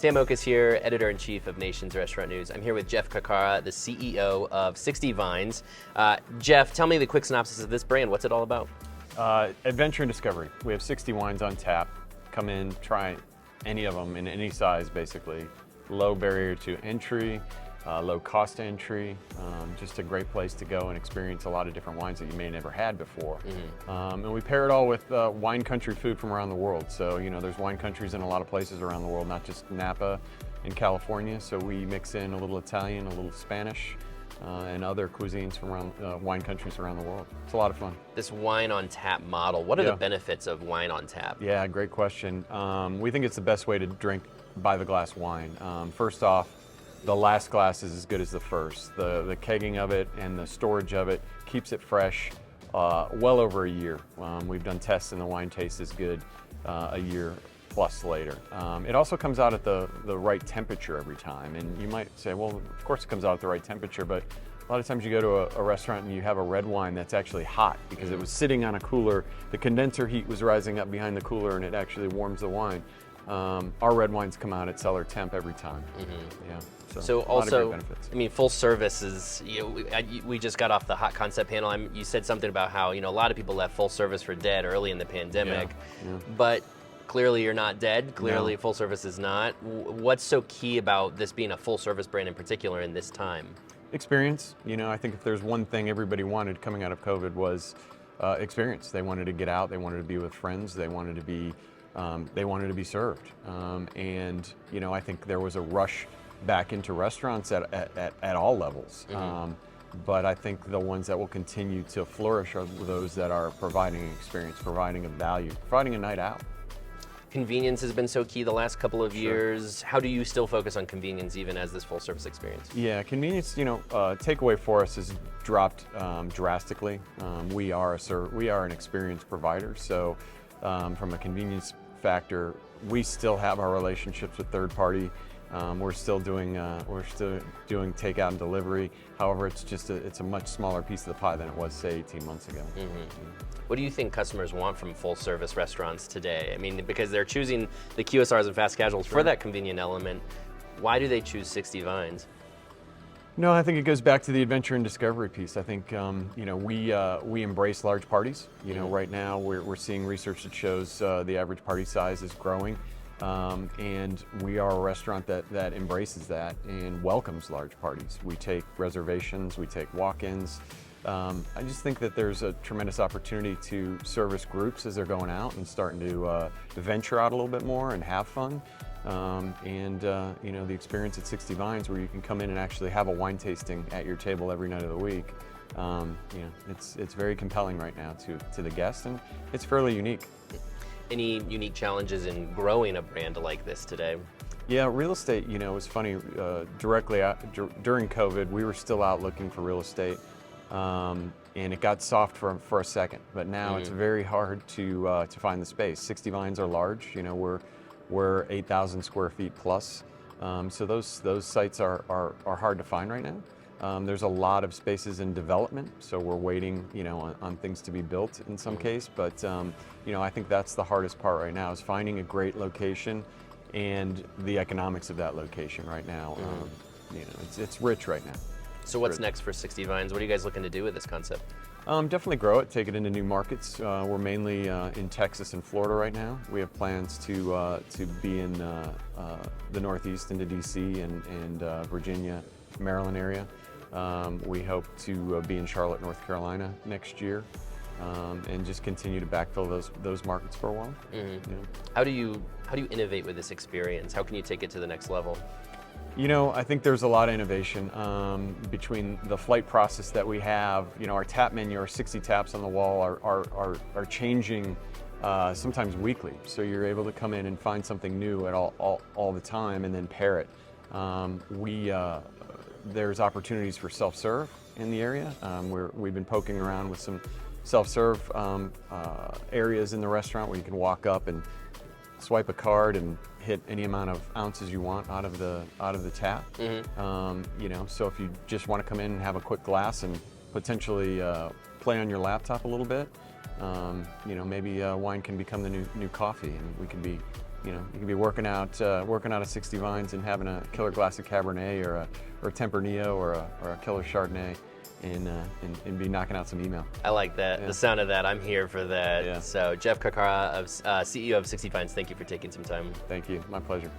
Sam Oakes here, editor-in-chief of Nation's Restaurant News. I'm here with Jeff Kakara, the CEO of 60 Vines. Jeff, tell me the quick synopsis of this brand. What's it all about? Adventure and discovery. We have 60 wines on tap. Come in, try any of them in any size, basically. Low barrier to entry, low cost entry. Just a great place to go and experience a lot of different wines that you may have never had before. And we pair it all with wine country food from around the world. So, there's wine countries in a lot of places around the world, not just Napa and California. So we mix in a little Italian, a little Spanish, and other cuisines from around wine countries around the world. It's a lot of fun. This wine on tap model, what are the benefits of wine on tap? Yeah, great question. We think it's the best way to drink by the glass wine. First off, the last glass is as good as the first. The kegging of it and the storage of it keeps it fresh well over a year. We've done tests and the wine tastes as good a year plus later. It also comes out at the right temperature every time. And you might say, well, of course it comes out at the right temperature, but a lot of times you go to a restaurant and you have a red wine that's actually hot because it was sitting on a cooler. The condenser heat was rising up behind the cooler and it actually warms the wine. Our red wines come out at cellar temp every time. Yeah. So a lot of also, great benefits. I mean, full service is, we just got off the Hot Concept panel. You said something about how, a lot of people left full service for dead early in the pandemic, but clearly you're not dead. Clearly full service is not. What's so key about this being a full service brand in particular in this time? Experience. I think if there's one thing everybody wanted coming out of COVID was experience. They wanted to get out. They wanted to be with friends. They wanted to be served. And I think there was a rush back into restaurants at all levels. But I think the ones that will continue to flourish are those that are providing an experience, providing a value, providing a night out. Convenience has been so key the last couple of years. How do you still focus on convenience even as this full service experience? Yeah, convenience, takeaway for us has dropped drastically. We are an experience provider, so from a convenience factor, we still have our relationships with third party. We're still doing takeout and delivery. However, it's a much smaller piece of the pie than it was, say, 18 months ago. What do you think customers want from full service restaurants today? I mean, because they're choosing the QSRs and fast casuals for that convenient element. Why do they choose 60 Vines? No, I think it goes back to the adventure and discovery piece. I think we embrace large parties. Right now we're seeing research that shows the average party size is growing. And we are a restaurant that embraces that and welcomes large parties. We take reservations, we take walk-ins. I just think that there's a tremendous opportunity to service groups as they're going out and starting to venture out a little bit more and have fun. The experience at 60 Vines where you can come in and actually have a wine tasting at your table every night of the week. It's very compelling right now to the guests, and it's fairly unique. Any unique challenges in growing a brand like this today? Yeah, real estate, it was funny, during COVID, we were still out looking for real estate, and it got soft for a second, but now it's very hard to find the space. 60 Vines are large, we're 8,000 square feet plus, so those sites are hard to find right now. There's a lot of spaces in development, so we're waiting, on things to be built in some case. But I think that's the hardest part right now is finding a great location and the economics of that location right now. It's rich right now. So what's next for 60 Vines? What are you guys looking to do with this concept? Definitely grow it, take it into new markets. We're mainly in Texas and Florida right now. We have plans to be in the Northeast into DC and Virginia, Maryland area. We hope to be in Charlotte, North Carolina next year, and just continue to backfill those markets for a while. How do you innovate with this experience? How can you take it to the next level? I think there's a lot of innovation between the flight process that we have. Our tap menu, our 60 taps on the wall are changing sometimes weekly. So you're able to come in and find something new at all the time and then pair it. There's opportunities for self-serve in the area. We've been poking around with some self-serve areas in the restaurant where you can walk up and swipe a card and hit any amount of ounces you want out of the tap. So if you just want to come in and have a quick glass and potentially play on your laptop a little bit, maybe wine can become the new coffee, and we can be You can be working out a 60 Vines and having a killer glass of Cabernet or a Tempranillo or a killer Chardonnay, and be knocking out some email. I like that. Yeah. The sound of that. I'm here for that. Yeah. So Jeff Carcara, CEO of 60 Vines, thank you for taking some time. Thank you. My pleasure.